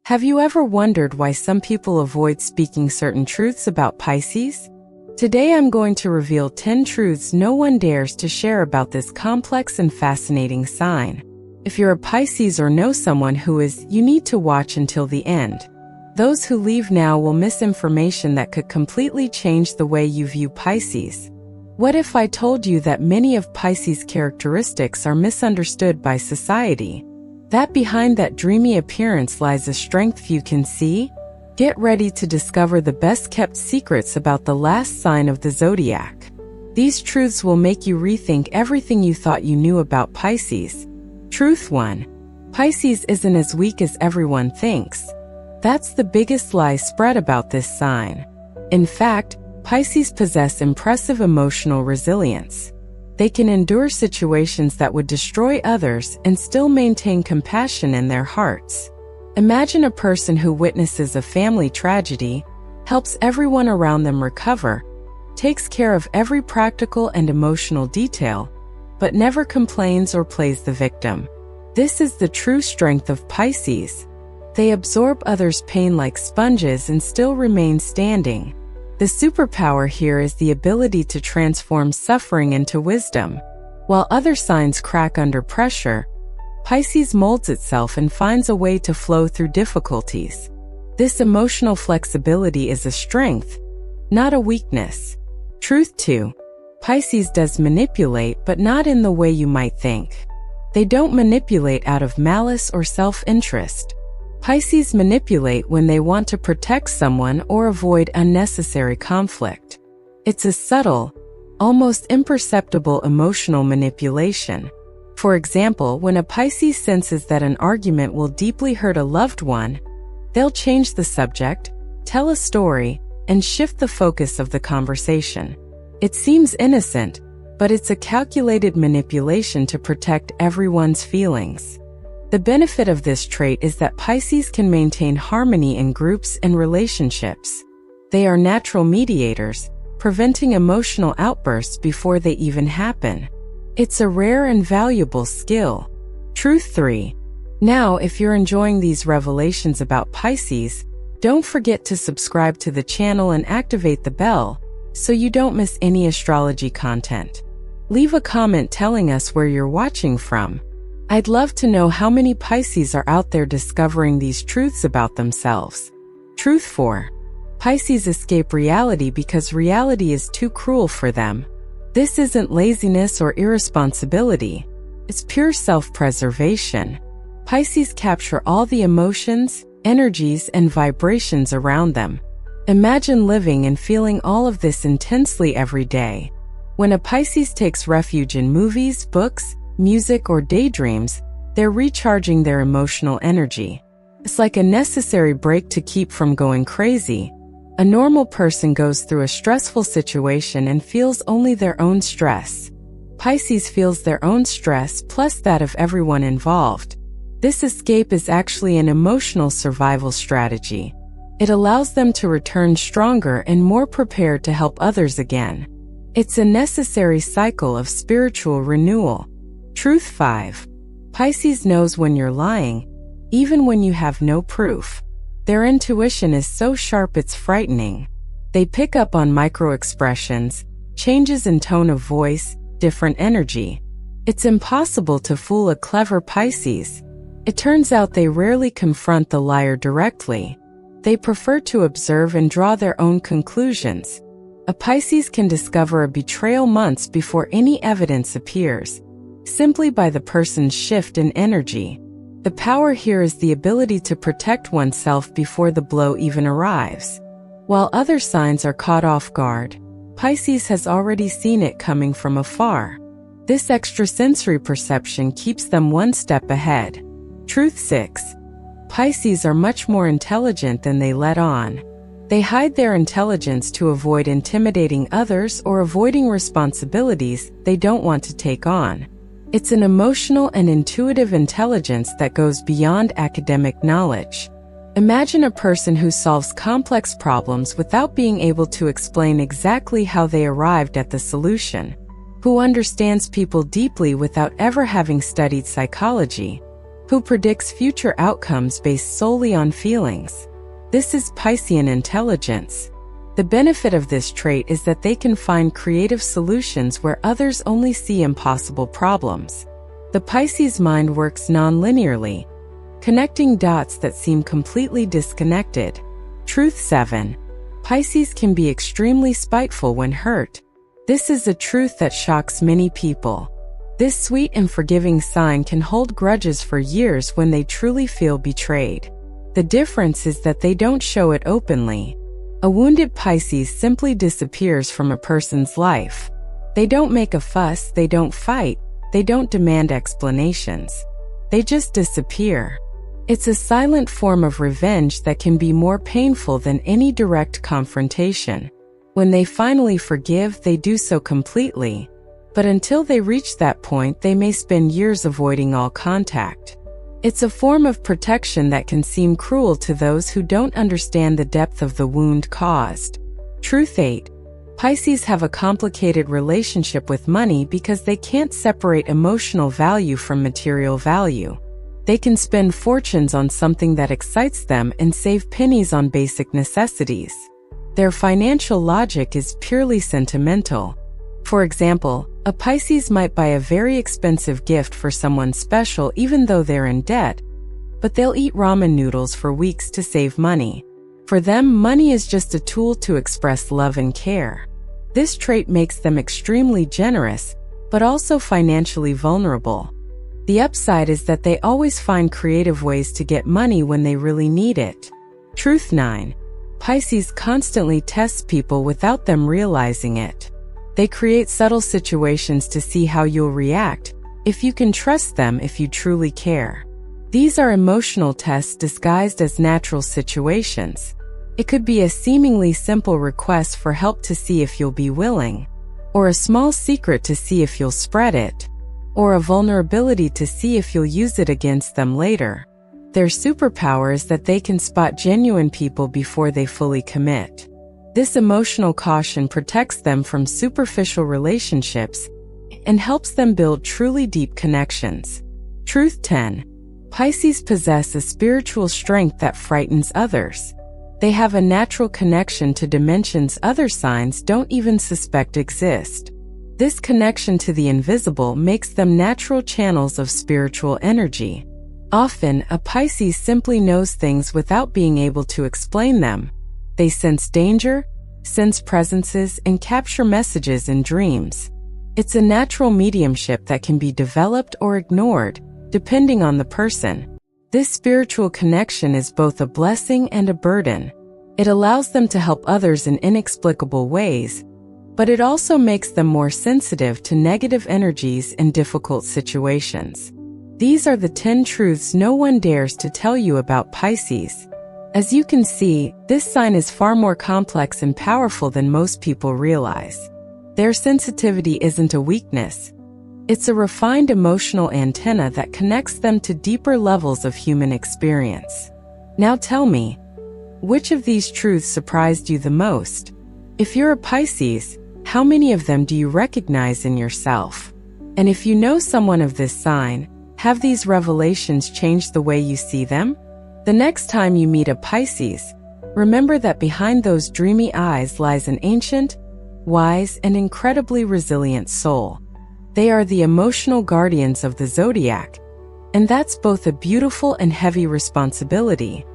Have you ever wondered why some people avoid speaking certain truths about Pisces? Today I'm going to reveal 10 truths no one dares to share about this complex and fascinating sign. If you're a Pisces or know someone who is, you need to watch until the end. Those who leave now will miss information that could completely change the way you view Pisces. What if I told you that many of Pisces' characteristics are misunderstood by society? That behind that dreamy appearance lies a strength few can see? Get ready to discover the best-kept secrets about the last sign of the zodiac. These truths will make you rethink everything you thought you knew about Pisces. Truth 1. Pisces isn't as weak as everyone thinks. That's the biggest lie spread about this sign. In fact, Pisces possess impressive emotional resilience. They can endure situations that would destroy others and still maintain compassion in their hearts. Imagine a person who witnesses a family tragedy, helps everyone around them recover, takes care of every practical and emotional detail, but never complains or plays the victim. This is the true strength of Pisces. They absorb others' pain like sponges and still remain standing. The superpower here is the ability to transform suffering into wisdom. While other signs crack under pressure, Pisces molds itself and finds a way to flow through difficulties. This emotional flexibility is a strength, not a weakness. Truth 2. Pisces does manipulate, but not in the way you might think. They don't manipulate out of malice or self-interest. Pisces manipulate when they want to protect someone or avoid unnecessary conflict. It's a subtle, almost imperceptible emotional manipulation. For example, when a Pisces senses that an argument will deeply hurt a loved one, they'll change the subject, tell a story, and shift the focus of the conversation. It seems innocent, but it's a calculated manipulation to protect everyone's feelings. The benefit of this trait is that Pisces can maintain harmony in groups and relationships. They are natural mediators, preventing emotional outbursts before they even happen. It's a rare and valuable skill. Truth 3. Now, if you're enjoying these revelations about Pisces, don't forget to subscribe to the channel and activate the bell so you don't miss any astrology content. Leave a comment telling us where you're watching from. I'd love to know how many Pisces are out there discovering these truths about themselves. Truth 4. Pisces escape reality because reality is too cruel for them. This isn't laziness or irresponsibility. It's pure self-preservation. Pisces capture all the emotions, energies, and vibrations around them. Imagine living and feeling all of this intensely every day. When a Pisces takes refuge in movies, books, music, or daydreams, they're recharging their emotional energy. It's like a necessary break to keep from going crazy. A normal person goes through a stressful situation and feels only their own stress. Pisces feels their own stress plus that of everyone involved. This escape is actually an emotional survival strategy. It allows them to return stronger and more prepared to help others again. It's a necessary cycle of spiritual renewal. Truth 5. Pisces knows when you're lying, even when you have no proof. Their intuition is so sharp it's frightening. They pick up on micro-expressions, changes in tone of voice, different energy. It's impossible to fool a clever Pisces. It turns out they rarely confront the liar directly. They prefer to observe and draw their own conclusions. A Pisces can discover a betrayal months before any evidence appears, simply by the person's shift in energy. The power here is the ability to protect oneself before the blow even arrives. While other signs are caught off guard, Pisces has already seen it coming from afar. This extrasensory perception keeps them one step ahead. Truth 6. Pisces are much more intelligent than they let on. They hide their intelligence to avoid intimidating others or avoiding responsibilities they don't want to take on. It's an emotional and intuitive intelligence that goes beyond academic knowledge. Imagine a person who solves complex problems without being able to explain exactly how they arrived at the solution, who understands people deeply without ever having studied psychology, who predicts future outcomes based solely on feelings. This is Piscean intelligence. The benefit of this trait is that they can find creative solutions where others only see impossible problems. The Pisces mind works non-linearly, connecting dots that seem completely disconnected. Truth 7. Pisces can be extremely spiteful when hurt. This is a truth that shocks many people. This sweet and forgiving sign can hold grudges for years when they truly feel betrayed. The difference is that they don't show it openly. A wounded Pisces simply disappears from a person's life. They don't make a fuss, they don't fight, they don't demand explanations. They just disappear. It's a silent form of revenge that can be more painful than any direct confrontation. When they finally forgive, they do so completely. But until they reach that point, they may spend years avoiding all contact. It's a form of protection that can seem cruel to those who don't understand the depth of the wound caused. Truth 8. Pisces have a complicated relationship with money because they can't separate emotional value from material value. They can spend fortunes on something that excites them and save pennies on basic necessities. Their financial logic is purely sentimental. For example, a Pisces might buy a very expensive gift for someone special even though they're in debt, but they'll eat ramen noodles for weeks to save money. For them, money is just a tool to express love and care. This trait makes them extremely generous, but also financially vulnerable. The upside is that they always find creative ways to get money when they really need it. Truth 9. Pisces constantly tests people without them realizing it. They create subtle situations to see how you'll react, if you can trust them, if you truly care. These are emotional tests disguised as natural situations. It could be a seemingly simple request for help to see if you'll be willing, or a small secret to see if you'll spread it, or a vulnerability to see if you'll use it against them later. Their superpower is that they can spot genuine people before they fully commit. This emotional caution protects them from superficial relationships and helps them build truly deep connections. Truth 10. Pisces possess a spiritual strength that frightens others. They have a natural connection to dimensions other signs don't even suspect exist. This connection to the invisible makes them natural channels of spiritual energy. Often, a Pisces simply knows things without being able to explain them. They sense danger, sense presences, and capture messages in dreams. It's a natural mediumship that can be developed or ignored, depending on the person. This spiritual connection is both a blessing and a burden. It allows them to help others in inexplicable ways, but it also makes them more sensitive to negative energies and difficult situations. These are the 10 truths no one dares to tell you about Pisces. As you can see, this sign is far more complex and powerful than most people realize. Their sensitivity isn't a weakness. It's a refined emotional antenna that connects them to deeper levels of human experience. Now tell me, which of these truths surprised you the most? If you're a Pisces, how many of them do you recognize in yourself? And if you know someone of this sign, have these revelations changed the way you see them? The next time you meet a Pisces, remember that behind those dreamy eyes lies an ancient, wise, and incredibly resilient soul. They are the emotional guardians of the zodiac, and that's both a beautiful and heavy responsibility.